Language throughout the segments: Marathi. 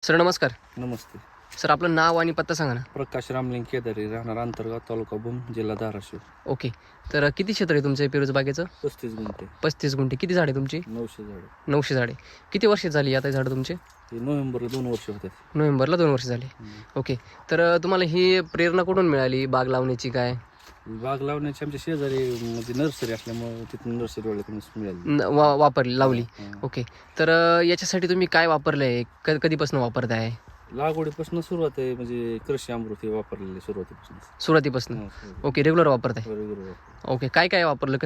सर नमस्कार. नमस्ते. सर आपलं नाव आणि पत्ता सांगा ना. प्रकाश रामलिंग केदारी, राहणार अंतर्गाव, तालुका भूम, जिल्हा धाराशिव. ओके. तर किती क्षेत्र आहे तुमचं पेरूचं बागेचं? 35 गुंठे. 35 गुंठे. किती झाडे तुमची? 900 झाडं. 900 झाडे. किती वर्ष झाली आता झाडं तुमचे? हे नोव्हेंबरला 2 वर्ष होतात. नोव्हेंबरला 2 वर्ष झाली. ओके. तर तुम्हाला ही प्रेरणा कुठून मिळाली बाग लावण्याची काय? बाग लावण्याची आमच्या शेजारी म्हणजे नर्सरी असल्यामुळे तिथून नर्सरीवाल्याकडून मिळाली. वापरली लावली. हां. ओके. तर याच्यासाठी तुम्ही काय वापरलंय? कधीपासून वापरताय? लागवडीपासून सुरुवात आहे, म्हणजे कृषी अमृत हे वापरलेले सुरुवातीपासून. सुरुवातीपासून. ओके. रेग्युलर वापरताय? बरोबर. ओके. काय काय वापरलं?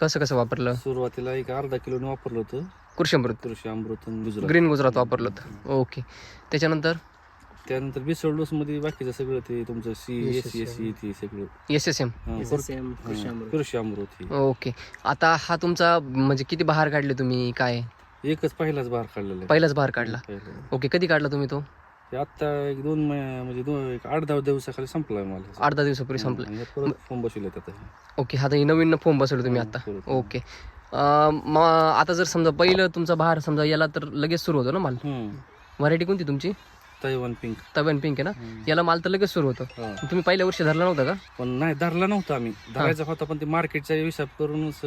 कसं वापरलं? सुरुवातीला एक अर्धा किलोने वापरलं होतं कृषी अमृत, कृषी अमृत आणि गुजरात. ग्रीन गुजरात वापरलं होतं. ओके. त्याच्यानंतर त्यानंतर बिसळ डोस मध्ये बाकीचं सगळं ते तुमचं SC ते सगळं SSM. कृषी अमृत हे. ओके. आता हा तुमचा म्हणजे किती बहार काढले तुम्ही काय? एकच पहिलाच बाहेर काढलेला आहे. पहिलाच बहार काढला. पहिला. ओके. कधी काढला तुम्ही तो? ते आता एक 2 म्हणजे एक 8-10 दिवसाखाली संपलाय मला. 8-10 दिवसापूर्वी संपला. परत फॉर्म बसवले आता. ओके. आता ही नवीन फॉर्म बसवलं तुम्ही आता. परत. ओके. मग आता जर समजा पहिलं तुमचा बहार समजा याला तर लगेच सुरू होतो ना माल? व्हरायटी कोणती तुमची? Taiwan pink. तबन पिंक आहे ना? याला माल तर लगेच सुरू होतो. तुम्ही पहिल्या वर्षी धरला नव्हता का? पण नाही धरला नव्हता आम्ही. धरायचा होता पण ते मार्केटचा हिसाब करूनच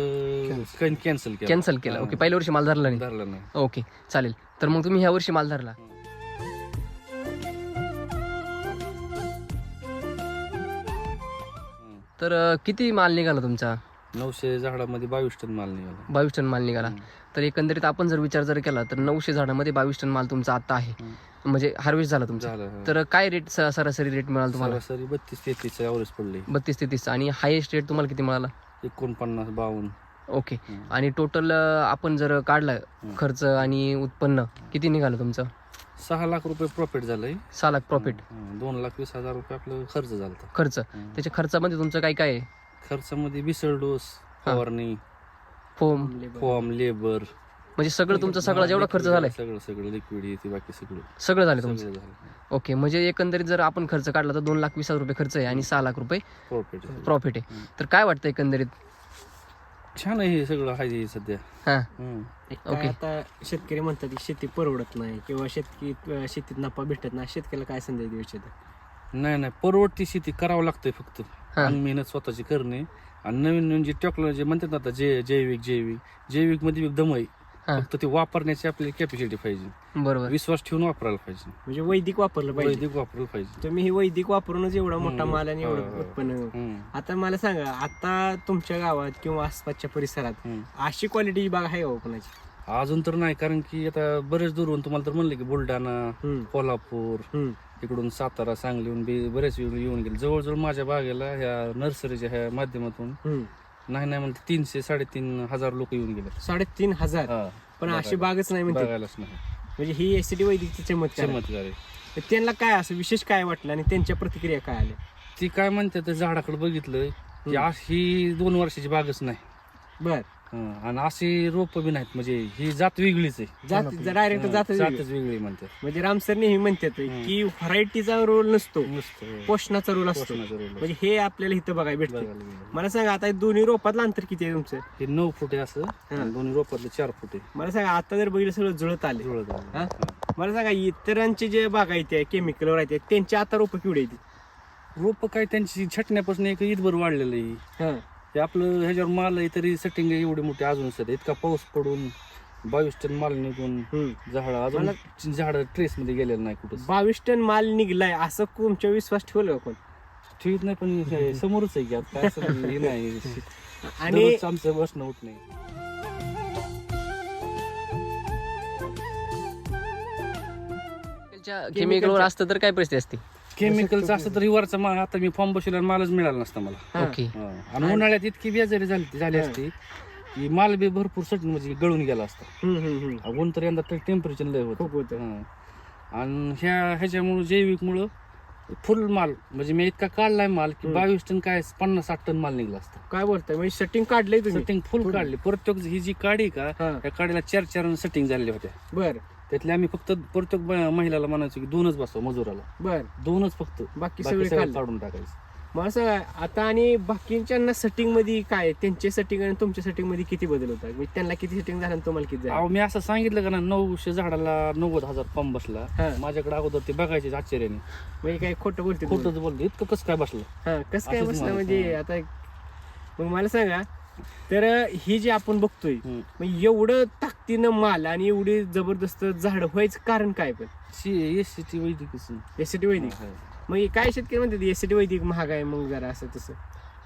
कॅन्सल केला. कॅन्सल केला. ओके. पहिल्या वर्षी माल धरला नाही. धरला नाही. ओके. चालेल. तर मग तुम्ही ह्या वर्षी माल धरला. तर किती माल निघाला तुमचा? 900 झाडामध्ये 22 टन माल निघाला. 22 टन माल निघाला. तर एकंदरीत आपण जर विचार जर केला तर 900 झाडामध्ये 22 टन माल तुमचा आता आहे. म्हणजे हार्वेस्ट झाला तुमचा. तर काय रेट सरासरी रेट मिळाला तुम्हाला? सरासरी 32-33 ॲव्हरेज पडले. 32-33. आणि हायेस्ट रेट तुम्हाला किती मिळाला? 49-52. ओके. आणि टोटल आपण जर काढला खर्च आणि उत्पन्न किती निघालं तुमचं? 6 लाख रुपये प्रॉफिट झालंय. 6 लाख प्रॉफिट. 2,20,000 रुपये आपलं खर्च झाला. खर्च. त्याच्या खर्चामध्ये तुमचं काय काय आहे? खर्चामध्ये बिसळ डोस, फवारणी, फॉर्म, लेबर, म्हणजे सगळं तुमचं सगळं जेवढा खर्च झालाय सगळं लिक्विड बाकी सगळं झालं तुमचं. ओके. म्हणजे एकंदरीत जर आपण खर्च काढला तर 2,20,000 रुपये खर्च आहे आणि 6 लाख रुपये प्रॉफिट आहे. तर काय वाटतं एकंदरीत? छान आहे हे सगळं आहे सध्या. हा. ओके. आता शेतकरी म्हणतात की शेती परवडत नाही किंवा शेतीत नफा भेटत नाही. शेतकऱ्याला काय संदेश देऊ इच्छिता? नाही परवडती शेती करावं लागतंय फक्त. मेहनत स्वतःची करणे आणि नवीन जे टेक्नॉलॉजी म्हणतात ना आता जैविक मध्ये दम आहे. फक्त ते वापरण्याची आपली कॅपॅसिटी पाहिजे. बरोबर. विश्वास ठेवून वापरायला पाहिजे. म्हणजे वैदिक वापरलं पाहिजे. वापरलं पाहिजे. तुम्ही ही वैदिक वापरूनच एवढा मोठा माल आणि एवढं उत्पन्न. आता मला सांगा, आता तुमच्या गावात किंवा आसपासच्या परिसरात अशी क्वालिटीची बाग आहे का कोणाची? अजून तर नाही, कारण की आता बरेच दूरहून तुम्हाला तर म्हणले की बुलढाणा, कोल्हापूर, इकडून सातारा, सांगलीहून बरेच येऊन गेले. जवळजवळ माझ्या बागेला ह्या नर्सरीच्या ह्या माध्यमातून नाही म्हणते 300-3,500 लोक येऊन गेले. 3,500. पण अशी बागच नाही म्हणते. बघायलाच नाही. म्हणजे ही एसटी वैदिकची चमत्कार आहे. तर त्यांना काय असं विशेष काय वाटलं आणि त्यांच्या प्रतिक्रिया काय आल्या? ती काय म्हणते तर झाडाकडे बघितलं की ही 2 वर्षाची बागच नाही. बर. आणि अशी रोप बी नाहीत, म्हणजे ही जात वेगळीच आहे. डायरेक्ट जातच वेगळी म्हणतात. म्हणजे रामसर नेहमी म्हणतात की व्हरायटीचा रोल नसतो, पोषणाचा रोल असतो. म्हणजे हे आपल्याला इथं बघायला भेटतं. मला सांगा, आता दोन्ही रोपातलं अंतर किती आहे तुमचं? हे 9 फूट आहे असं. दोन्ही रोपातलं 4 फूट आहे. मला सांगा, आता जर बघितलं सगळं जुळत आले. मला सांगा, इतरांचे जे बागायते केमिकलवर आहेत त्यांची आता रोप केवढी आहे? रोप काय त्यांची छटण्यापासून एक ईदभर वाढलेलं आहे. ते आपलं ह्याच्यावर माल आहे तरी सेटिंग एवढी मोठी अजून सध्या. इतका पाऊस पडून 22 टन माल निघून झाड ट्रेस मध्ये गेलेलं नाही कुठं. 22 टन माल निघलाय असं तुमच्या विश्वास ठेवलं का कोण? ठेवत नाही, पण समोरच आहे की आता काय असं हे नाही. आणि आमचं बसणं होत नाही. केमिकलवर असतं तर काय परिस्थिती असते? केमिकलचं असं तर हिवारचा माल, आता मी फॉर्म बसवला मालच मिळाला नसता मला. ओके. आणि उन्हाळ्यात इतकी बेजारी झाली असती की माल बी भरपूर म्हणजे गळून गेला असता. ऊन तर यंदा टेम्परेचर लय होत. आणि ह्याच्यामुळे जैविकमुळं फुल माल, म्हणजे मी इतका काढलाय माल की 22 टन काय 50-60 टन माल निघला असता. काय बोलताय? म्हणजे सेटिंग काढलंय तुम्ही? सेटिंग फुल काढली. प्रत्येक ही जी काढी का त्या काडीला 4 सेटिंग झालेल्या होत्या. बर. त्यातले आम्ही फक्त प्रत्येक महिलाला म्हणायचो की 2च बसवा मजुराला. बर. 2च फक्त, बाकी सगळे काढून टाकायचं. मला सांगा आता, आणि बाकीच्यांना सेटिंग मध्ये काय, त्यांच्या सेटिंग आणि तुमच्या सेटिंग मध्ये किती बदल होतात? म्हणजे त्यांना किती सेटिंग झालं आणि तुम्हाला किती झालं? अहो मी असं सांगितलं का ना, 900 झाडाला 90,000 पंप बसला. हा. माझ्याकडे अगोदर ते बघायचे आश्चर्याने, म्हणजे काय खोटं बोलते? खोटंच बोलले, इतकं कसं काय बसलं. हा, कसं काय असंच बसलं मला म्हणजे सांगा. आता? मग मला सांगा, तर ही जी आपण बघतोय, हम्म. मग एवढं ताकदीनं माल आणि एवढी जबरदस्त झाड व्हायचं कारण काय? पण SCT वैदिकच. एसीटी वैदिक. मग हे काय शेतकरी म्हणतात एसीटी वैदिक महाग आहे, मग जरा असं तसं?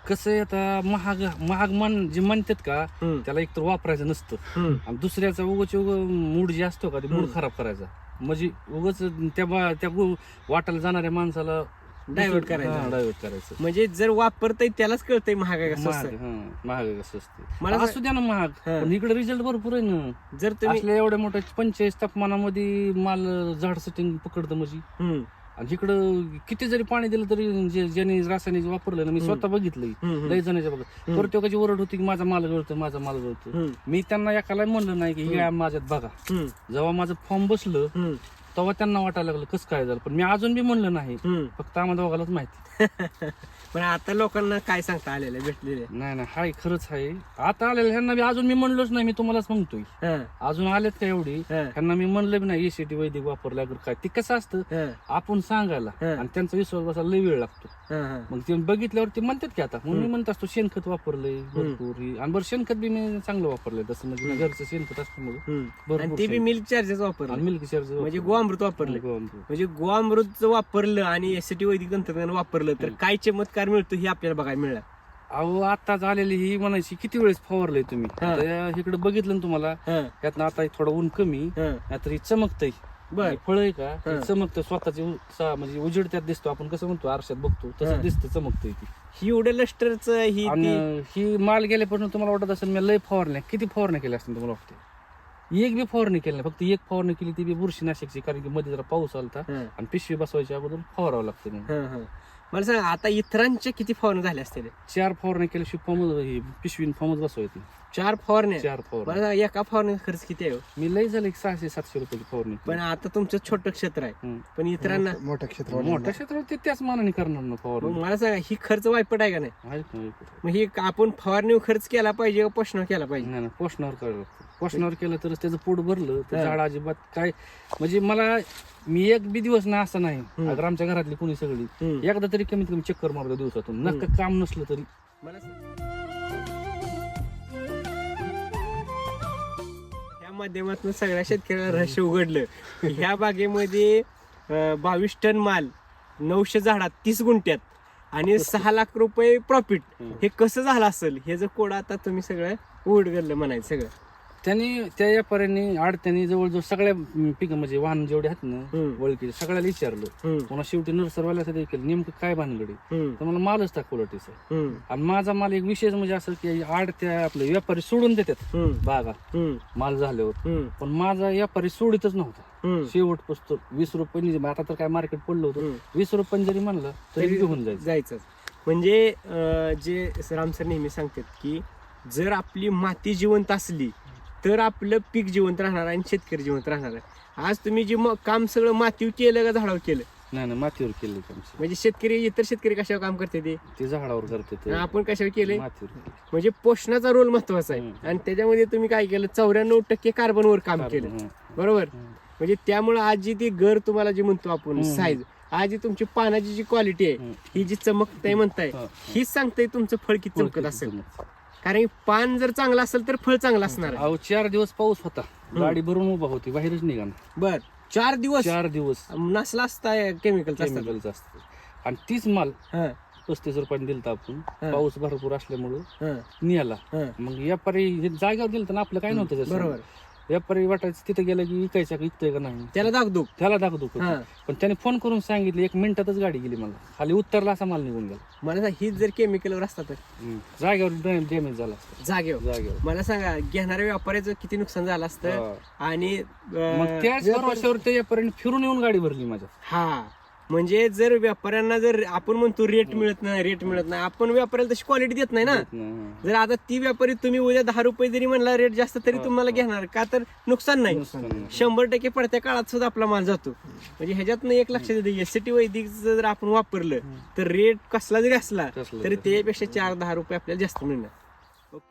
कसं आहे आता, महाग महाग जे म्हणतात का, हम्म. त्याला एकतर वापरायचं नसतं, हम्म. आणि दुसऱ्याचा उगाच मूड जे असतो का, ते मूड खराब करायचा, म्हणजे उगाच त्या वाटायला जाणाऱ्या माणसाला Divert करायचं. डायव्हर्ट करायचं. म्हणजे जर वापरतय त्यालाच कळतंय महाग आहे कसं महाग, असतं. महाग कसं असते. मला असू द्या ना महाग, हा. पण इकडे रिझल्ट भरपूर आहे ना. जर तुम्ही असल्या एवढ्या मोठ्या 45 तापमानामध्ये माल झाड सेटिंग पकडतं म्हणजे. हम्म. आणि इकडं किती जरी पाणी दिलं तरी ज्याने रासायनिक वापरलं ना, मी स्वतः बघितलंय हम्म. लय जणांच्या बघा, प्रत्येकाची ओरड होती की माझा माल गळतो, माझा माल गळतो. हम्म. मी त्यांना एकाला म्हणलं नाही की हे माझ्यात बघा. हम्म. जेव्हा माझं फॉर्म बसलं हम्म. तेव्हा त्यांना वाटायला लागलं कसं काय झालं, पण मी अजून बी म्हणलं नाही, हम्म. फक्त आम्हाला दोघालाच माहिती. पण आता लोकांना काय सांगता आलेलं भेटलेले? नाही नाही, हाय खरंच आहे. आता आलेलं ह्यांना बी अजून मी म्हणलोच नाही, मी तुम्हालाच म्हणतोय. हा. अजून आलेत का एवढी, हा. ह्यांना मी म्हणलं बी नाही एसीटी वैदिक वापरल्या काय. ते कसं असतं, हा. आपण सांगायला हा. आणि त्यांचा विश्वास बसायला लय वेळ लागतो. हा. हा. मग ते बघितल्यावर ते म्हणतात की आता, मग मी म्हणत असतो शेणखत वापरलंय भरपूर ही, आणि बरं शेणखत बी मी चांगलं वापरलंय तसं, म्हणजे घरचं शेणखत असल्यामुळे हम्म. भरपूर आणि ते बी मिल्क चार्जेस वापरलं, मिल्क शेअर म्हणजे गोअमृत वापरलं. म्हणजे गोअमृत वापरलं आणि एसीटी वैदिक तंत्रज्ञान वापरलं तर काय चमत्कार मिळतो हे आपल्याला बघायला मिळालं. अहो आताच आलेली ही म्हणायची किती वेळेस फवारलंय तुम्ही, हा. आता इकडे बघितलं ना तुम्हाला, हा. यातनं आता थोडं ऊन कमी, हा. नाहीतर ही चमकतंय. बर. फळ आहे का, हा. चमकतं स्वतःची म्हणजे उजेड त्यात दिसतो, आपण कसं म्हणतो आरशात बघतो हा. तसं दिसतं, चमकतंय ती. ही एवढं लष्टरच ही आणि ही माल गेल्यापासून तुम्हाला वाटत असेल मी लय फवारण्या, किती फवारण्या केल्या असतील तुम्हाला वाटते? एक बी फवारणी केली नाही, फक्त एक फवारणी केली ती बी बुरशीनाशकची, कारण की मध्ये जरा पाऊस आलता हा. आणि पिशवी बसवायच्या अगोदर फवारावं लागतं म्हणून. हा. हा. मला सांगा आता इतरांच्या किती फवारण्या झाल्या असतील? 4 फवारण्या केल्याशिवाय पिशवी फॉर्मच बसवायची. 4 फवारण्या. 4 फवारण्या. मला सांगा एका फवारण्याचा खर्च किती आहे हो? मी लय झालं 600-700 रुपयाची फवारणी केली. पण आता तुमचं छोटं क्षेत्र आहे, हम्म. पण इतरांना मोठ्या क्षेत्रावर मोठ्या क्षेत्रावर ते त्याच मानाने करणार ना मग फवारणी. मला सांगा ही खर्च वायपट आहे का नाही? आहेत ना एक. मग ही आपण फवारणीवर खर्च केला पाहिजे का पोषणावर केला पाहिजे? नाही नाही, पोषणावर करावं लागतं. पोषणावर केलं तरच त्याचं पोट भरलं तर हा. झाड अजिबात काय, म्हणजे मला मी एक बी दिवस ना असं नाही, अगर आमच्या घरातली कोणी सगळी हम्म. एकदा तरी कमीत कमी चक्कर मारतो दिवसातून, नक्की काम नसलं तरी. मला ह्या माध्यमातून सगळ्या शेतकऱ्याला रहस्य उघडलं की ह्या बागेमध्ये 22 टन माल 900 झाडात 30 गुंठ्यात आणि 6 लाख रुपये प्रॉफिट, हे कसं झालं असेल हे जर कोड आता तुम्ही सगळं उघडलं म्हणायचं सगळं. त्यांनी त्या व्यापाऱ्यांनी आडत्यांनी जवळजवळ सगळ्या पिकं म्हणजे वाहन जेवढे आहेत ना हम्म. ओळखीचे सगळ्याला विचारलं. हम्म. पुन्हा शेवटी नर्सरवाल्यासाठी देखील नेमकं काय भानगडी, हम्म. तर मला मालच दाखवलं टीचं. हम्म. आणि माझा माल एक विशेष म्हणजे असं की आडत्या आपले व्यापारी सोडून देतात हम्म. बागा हम्म. माल झाल्यावर, हम्म. पण माझा व्यापारी सोडितच नव्हता. हम्म. शेवट पुस्तक 20 रुपयांनी, आता तर काय मार्केट पडलं होतं, हम्म. 20 रुपयांनी जरी म्हणलं तरी घेऊन जायचं. जायचं म्हणजे जे राम सर नेहमी सांगतात की जर आपली माती जिवंत असली तर आपलं पीक जिवंत राहणार आणि शेतकरी जिवंत राहणार आहे. आज तुम्ही जे काम सगळं मातीवर केलं का झाडावर केलं? नाही नाही, मातीवर केले काम. म्हणजे शेतकरी इतर शेतकरी कशावर काम करते ते झाडावर करते ते आपण कशावर केले? मातीवर केले. म्हणजे पोषणाचा रोल महत्वाचा आहे. हम्म. आणि त्याच्यामध्ये तुम्ही काय केलं 94% कार्बनवर काम केलं, हं. बरोबर? म्हणजे त्यामुळे आज जी ती घर तुम्हाला जी म्हणतो आपण हम्म. साईज, आज जी तुमची पानाची जी क्वालिटी आहे, हम्म. ही जी चमकताय म्हणताय, हं. हीच सांगताय तुमचं फळ किती चमकत असेल. कारण पान जर चांगलं असेल तर फळ चांगलं असणार आहे. अहो 4 दिवस पाऊस होता, गाडी भरून उभा होती, बाहेरच निघा. बर 4 दिवस 4 दिवस नसला असता केमिकलचा असता. केमिकलचं असतं. आणि 30 माल हं, 35 रुपयांनी दिलता आपण, हं. पाऊस भरपूर असल्यामुळं हं, निघाला. हं. मग व्यापारी हे जागेवर दिलं ना, आपलं काय नव्हतं त्याचं. बरोबर. व्यापारी वाटायचं तिथे गेलं की विकायचं का, विकतोय का नाही, त्याला दागदुख. त्याला दाखवतो. हं. पण त्याने फोन करून सांगितलं, 1 मिनिटातच गाडी गेली, मला खाली उतरला असा माल निघून गेला. मला सांग, हीच जर केमिकलवर असतात तर जागेवर डॅमेज झाला असता. जागेवर मला सांगा घेणाऱ्या व्यापाऱ्याचं किती नुकसान झालं असतं. हा. आणि मग त्याच भरवशावर त्या व्यापाऱ्याने फिरून येऊन गाडी भरली माझ्या. हा म्हणजे जर व्यापाऱ्यांना जर आपण म्हणतो रेट मिळत नाही आपण व्यापाऱ्याला तशी क्वालिटी देत नाही ना. जर आता ती व्यापारी तुम्ही उद्या 10 रुपये जरी म्हणला रेट जास्त तरी तुम्हाला घेणार का, तर नुकसान नाही. 100% पडत्या काळात सुद्धा आपला माल जातो. म्हणजे ह्याच्यातनं एक लक्षात येतं, एसटी वैदिक जर आपण वापरलं तर रेट कसला जरी असला तरी त्यापेक्षा 4-10 रुपये आपल्याला जास्त मिळणार. ओके.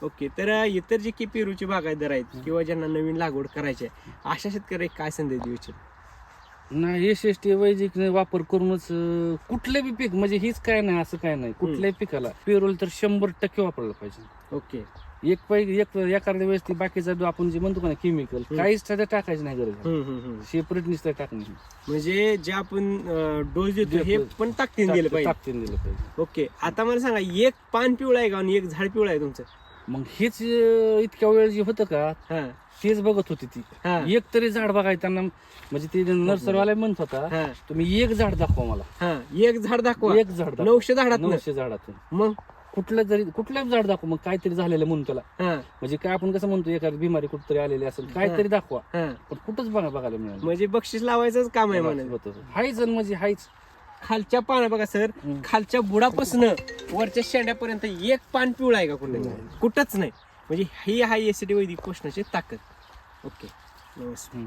ओके, तर इतर जे की पेरूची बागायतदार आहेत किंवा ज्यांना नवीन लागवड करायची आहे अशा शेतकरी काय संदेश देऊ इच्छित? नाही, SST वैदिक वापर करूनच कुठले बी पीक, म्हणजे हीच काय नाही असं काय नाही, कुठल्याही पिकाला पेरोल तर 100% वापरलं पाहिजे. ओके. एखाद्या वेळेस ती बाकीचा आपण जे म्हणतो ना केमिकल काहीच त्याच्यात टाकायची नाही गरज, सेपरेट नुसतं टाकणं. म्हणजे जे आपण डोस देतो हे पण टाकतीन दिलं पाहिजे. ओके, आता मला सांगा, एक पान पिवळं आहे का आणि एक झाड पिवळं आहे तुमचं? मग हेच इतक्या वेळ जे होतं का तेच बघत होती ती. एक तरी झाड बघाय त्यांना, म्हणजे ते नर्सरीवाला म्हणत होता तुम्ही एक झाड दाखवा मला. एक झाड दाखवा. एक झाड 900 झाडात 900 झाडातून मग कुठल्याच झाड दाखवा, मग काहीतरी झालेलं म्हणून त्याला. म्हणजे काय आपण कसं म्हणतो, एखादी बिमारी कुठतरी आलेली असेल काहीतरी दाखवा, पण कुठंच बघायला मिळालं. म्हणजे बक्षीस लावायचंच काम आहे म्हणून होतं. हायच म्हणजे हायच. खालच्या पाना बघा सर, खालच्या बुडापासून वरच्या शेंड्यापर्यंत एक पान पिवळा आहे का कुठंच नाही. म्हणजे ही आहे एसटी वैदिक पोषणाची ताकद. ओके, नमस्कार.